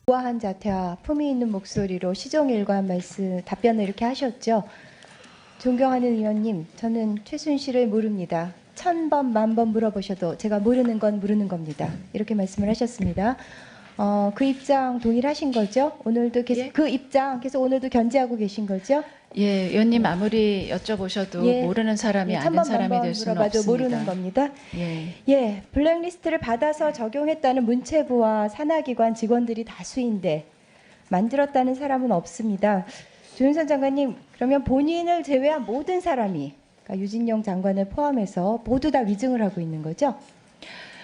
우아한 자태와 품위 있는 목소리로 시종일관 말씀 답변을 이렇게 하셨죠. 존경하는 의원님, 저는 최순실을 모릅니다. 1000번, 10,000번 물어보셔도 제가 모르는 건 모르는 겁니다. 이렇게 말씀을 하셨습니다. 그 입장 동일하신 거죠? 오늘도 계속 예? 그 입장 계속 오늘도 견지하고 계신 거죠? 예, 의원님 아무리 여쭤보셔도 예. 모르는 사람이 예, 아는 1000번, 사람이 10,000번 될 수는 물어봐도 없습니다. 모르는 겁니다. 예. 예, 블랙리스트를 받아서 적용했다는 문체부와 산하기관 직원들이 다수인데 만들었다는 사람은 없습니다. 조윤선 장관님, 그러면 본인을 제외한 모든 사람이, 그러니까 유진용 장관을 포함해서 모두 다 위증을 하고 있는 거죠?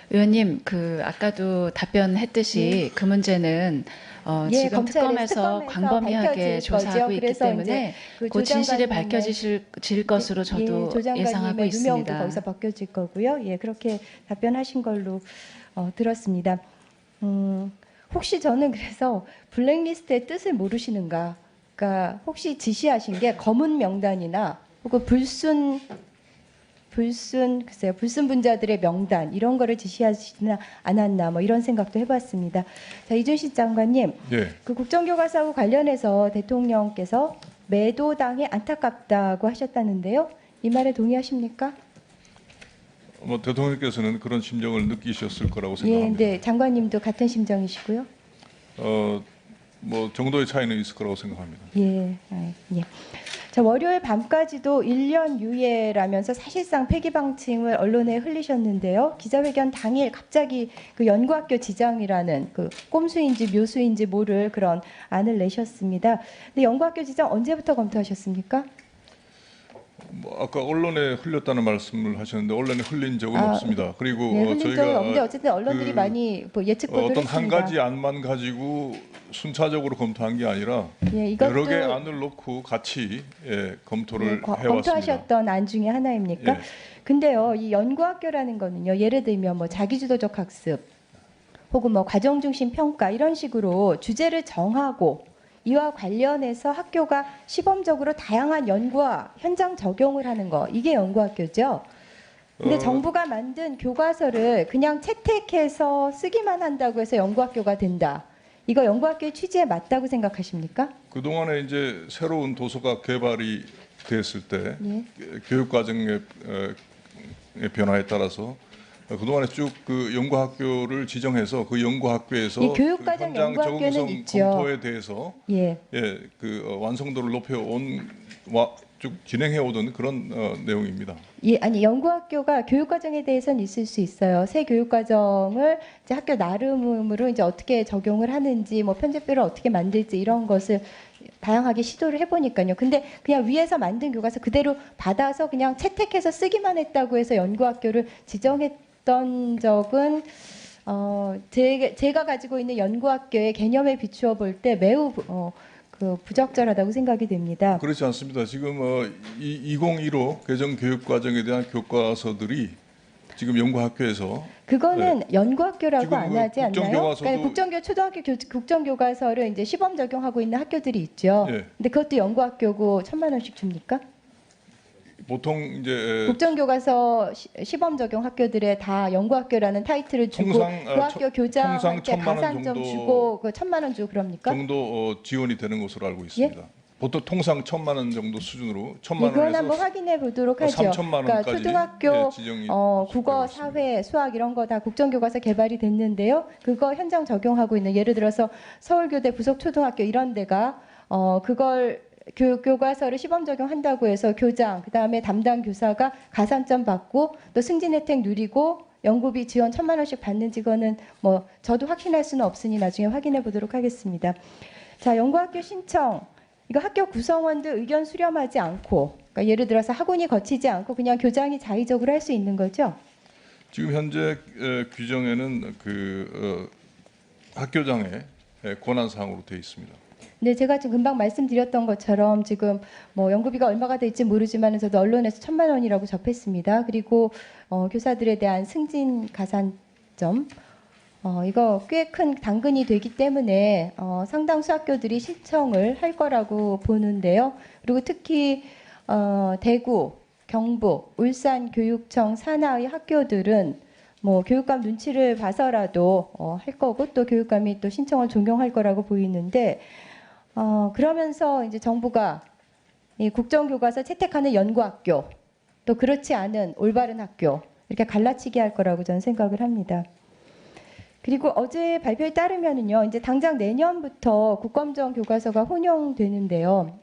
의원님, 아까도 답변했듯이 그 문제는 예, 지금 검찰의 특검에서 특검에서 광범위하게 밝혀질 조사하고 거죠. 있기 그래서 때문에 이제 그 진실이 장관님의- 밝혀질 것으로 저도 조 장관님의 예상하고 누명도 있습니다. 거기서 벗겨질 거고요. 예, 그렇게 답변하신 걸로 들었습니다. 혹시 저는 그래서 블랙리스트의 뜻을 모르시는가? 그러니까 혹시 지시하신 게 검은 명단이나 혹은 글쎄요, 불순 분자들의 명단 이런 거를 지시하시나 않았나 뭐 이런 생각도 해봤습니다. 자, 이준식 장관님, 예. 그 국정교과서하고 관련해서 대통령께서 매도당이 안타깝다고 하셨다는데요. 이 말에 동의하십니까? 대통령께서는 그런 심정을 느끼셨을 거라고 예, 생각합니다. 네, 장관님도 같은 심정이시고요. 정도의 차이는 있을 거라고 생각합니다. 예, 예. 자, 월요일 밤까지도 1년 유예라면서 사실상 폐기 방침을 언론에 흘리셨는데요. 기자회견 당일 갑자기 그 연구학교 지정이라는 그 꼼수인지 묘수인지 모를 그런 안을 내셨습니다. 근데 연구학교 지정 언제부터 검토하셨습니까? 아까 언론에 흘렸다는 말씀을 하셨는데 언론에 흘린 적은 아, 없습니다. 그리고 네, 흘린 적은 저희가 없는데 어쨌든 언론들이 그 많이 뭐 예측 보도를 어떤 했습니다. 한 가지 안만 가지고 순차적으로 검토한 게 아니라 예, 이것도 여러 개 안을 놓고 같이 검토를 네, 해왔습니다. 검토하셨던 안 중에 하나입니까? 예. 근데요, 이 연구학교라는 거는요, 예를 들면 뭐 자기주도적 학습 혹은 뭐 과정 중심 평가 이런 식으로 주제를 정하고 이와 관련해서 학교가 시범적으로 다양한 연구와 현장 적용을 하는 거, 이게 연구학교죠. 근데 정부가 만든 교과서를 그냥 채택해서 쓰기만 한다고 해서 연구학교가 된다. 이거 연구학교의 취지에 맞다고 생각하십니까? 그동안에 이제 새로운 도서가 개발이 됐을 때 예. 교육 과정의 변화에 따라서 그동안에 쭉 그 연구학교를 지정해서 그 연구학교에서 이 교육과정 현장 연구학교는 적응성 있죠. 검토에 대해서 예. 완성도를 높여온 쭉 진행해 오던 그런 내용입니다. 예, 아니 연구학교가 교육과정에 대해서는 있을 수 있어요. 새 교육과정을 이제 학교 나름으로 이제 어떻게 적용을 하는지, 뭐 편집표를 어떻게 만들지 이런 것을 다양하게 시도를 해보니까요. 근데 그냥 위에서 만든 교과서 그대로 받아서 그냥 채택해서 쓰기만 했다고 해서 연구학교를 지정했던 적은 제가 가지고 있는 연구학교의 개념에 비추어 볼 때 매우 부적절하다고 생각이 됩니다. 그렇지 않습니다. 지금 2015 개정 교육 과정에 대한 교과서들이 지금 연구학교에서 그거는 연구학교라고 지금 안 하지 않나요? 국정교과서도- 그러니까 국정교 초등학교 국정교과서를 이제 시범 적용하고 있는 학교들이 있죠. 예. 근데 그것도 연구학교고 1,000만 원씩 줍니까? 보통 이제 국정교과서 시범 적용 학교들에 다 연구학교라는 타이틀을 주고 통상, 그 학교 교장한테 1,000만 원 가산점 정도 주고 그 1,000만 원 주고 그럽니까? 정도 지원이 되는 것으로 알고 있습니다. 보통 통상 1,000만 원 정도 수준으로 1,000만 이건 한번 원에서 확인해 보도록 하죠. 3,000만 그러니까 원까지 초등학교 지정이 국어, 되고 있습니다. 사회, 수학 이런 거 다 국정교과서 개발이 됐는데요. 그거 현장 적용하고 있는 예를 들어서 서울교대 부속초등학교 이런 데가 그걸 교과서를 시범 적용한다고 해서 교장 그다음에 담당 교사가 가산점 받고 또 승진 혜택 누리고 연구비 지원 1,000만 원씩 받는지 그거는 뭐 저도 확신할 수는 없으니 나중에 확인해 보도록 하겠습니다. 자, 연구학교 신청 이거 학교 구성원들 의견 수렴하지 않고, 그러니까 예를 들어서 학원이 거치지 않고 그냥 교장이 자의적으로 할 수 있는 거죠? 지금 현재 규정에는 학교장의 권한 사항으로 되어 있습니다. 네, 제가 지금 금방 말씀드렸던 것처럼 지금 뭐 연구비가 얼마가 될지 모르지만 저도 언론에서 1,000만 원이라고 접했습니다. 그리고 교사들에 대한 승진 가산점 이거 꽤 큰 당근이 되기 때문에 상당수 학교들이 신청을 할 거라고 보는데요. 그리고 특히 대구, 경북, 울산 교육청 산하의 학교들은 뭐 교육감 눈치를 봐서라도 할 거고 또 교육감이 또 신청을 존경할 거라고 보이는데 그러면서 이제 정부가 이 국정교과서 채택하는 연구학교 또 그렇지 않은 올바른 학교 이렇게 갈라치기 할 거라고 저는 생각을 합니다. 그리고 어제 발표에 따르면은요, 이제 당장 내년부터 국검정 교과서가 혼용되는데요.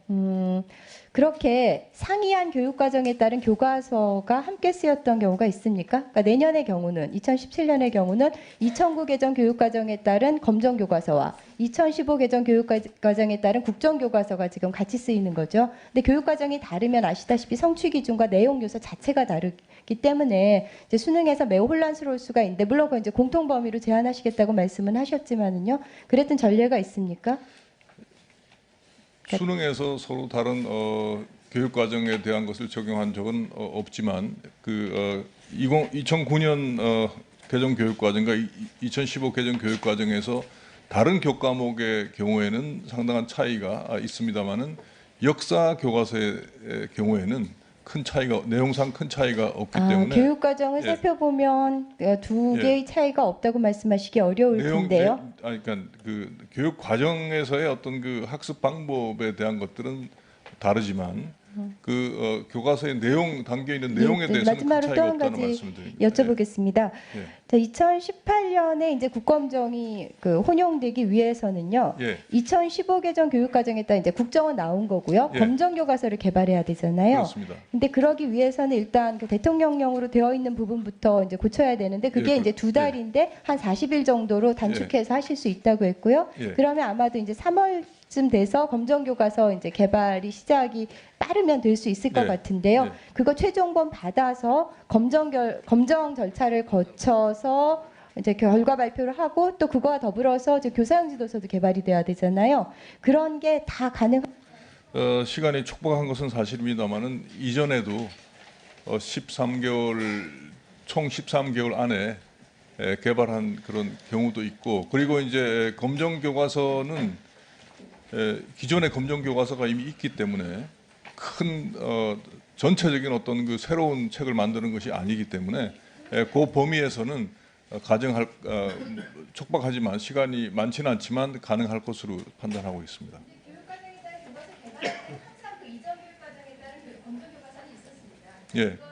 그렇게 상이한 교육과정에 따른 교과서가 함께 쓰였던 경우가 있습니까? 그러니까 내년의 경우는 2017년의 경우는 2009 개정 교육과정에 따른 검정교과서와 2015 개정 교육과정에 따른 국정교과서가 지금 같이 쓰이는 거죠. 근데 교육과정이 다르면 아시다시피 성취 기준과 내용 요소 자체가 다르기 때문에 이제 수능에서 매우 혼란스러울 수가 있는데 물론 그건 이제 공통 범위로 제한하시겠다고 말씀은 하셨지만은요. 그랬던 전례가 있습니까? 수능에서 서로 다른 교육 과정에 대한 것을 적용한 적은 없지만 2009년 개정 교육 과정과 2015 개정 교육 과정에서 다른 교과목의 경우에는 상당한 차이가 있습니다만은 역사 교과서의 경우에는 큰 차이가 내용상 큰 차이가 없기 때문에 교육 과정을 예. 살펴보면 두 예. 개의 차이가 없다고 말씀하시기 어려울 텐데요. 그러니까 그 교육 과정에서의 어떤 그 학습 방법에 대한 것들은 다르지만 교과서의 내용 담겨 있는 내용에 네, 대해서는 큰 마지막으로 또 차이가 한 없다는 가지 말씀을 드립니다. 여쭤보겠습니다. 예. 자, 2018년에 이제 국검정이 혼용되기 위해서는요. 예. 2015 개정 교육과정에 따라 이제 국정은 나온 거고요. 예. 검정 교과서를 개발해야 되잖아요. 그렇습니다. 근데 그러기 위해서는 일단 그 대통령령으로 되어 있는 부분부터 이제 고쳐야 되는데 그게 예, 이제 두 달인데 한 40일 정도로 단축해서 하실 수 있다고 했고요. 예. 그러면 아마도 이제 3월쯤 돼서 검정 교과서 이제 개발이 시작이 빠르면 될 수 있을 것 네. 같은데요. 네. 그거 최종본 받아서 검정 절차를 거쳐서 이제 결과 발표를 하고 또 그거와 더불어서 이제 교사용 지도서도 개발이 돼야 되잖아요. 그런 게 다 가능. 시간이 촉박한 것은 사실입니다만은 이전에도 13개월 총 13개월 안에 개발한 그런 경우도 있고 그리고 이제 검정 교과서는 기존의 검정 교과서가 이미 있기 때문에 큰 전체적인 어떤 그 새로운 책을 만드는 것이 아니기 때문에 그 범위에서는 촉박하지만 시간이 많지는 않지만 가능할 것으로 판단하고 있습니다. 교육과정에 따른 교과서 개발은 항상 그 이전 교육과정에 따른 검정 교과서는 있었습니다. 예.